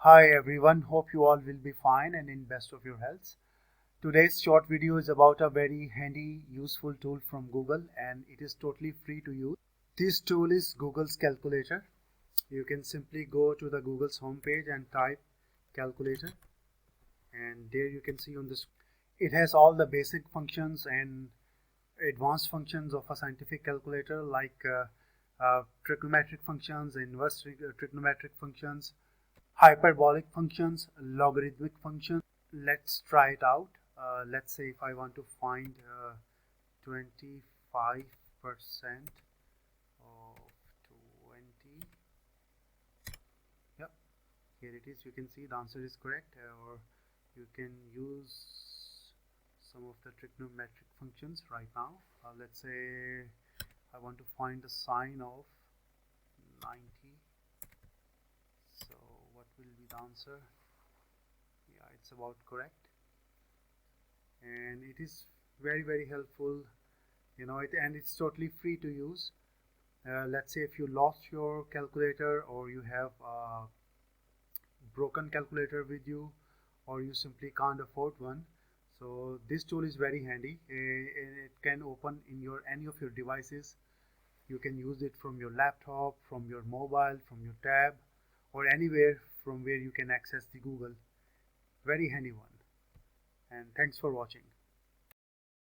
Hi everyone, hope you all will be fine and in best of your health. Today's short video is about a very handy, useful tool from Google, and it is totally free to use. This tool is Google's calculator. You can simply go to the Google's homepage and type calculator, and there you can see on this. It has all the basic functions and advanced functions of a scientific calculator like trigonometric functions, inverse trigonometric functions, hyperbolic functions, logarithmic functions. Let's try it out. Let's say if I want to find 25% of 20. Yep, here it is. You can see the answer is correct, or you can use some of the trigonometric functions right now. Let's say I want to find the sine of 90. So what will be the answer? Yeah, it's about correct, and it is very helpful, and it's totally free to use. Let's say if you lost your calculator, or you have a broken calculator with you, or you simply can't afford one, so this tool is very handy. It can open in your any of your devices. You can use it from your laptop, from your mobile, from your tab, or anywhere from where you can access the Google. Very handy one, and thanks for watching.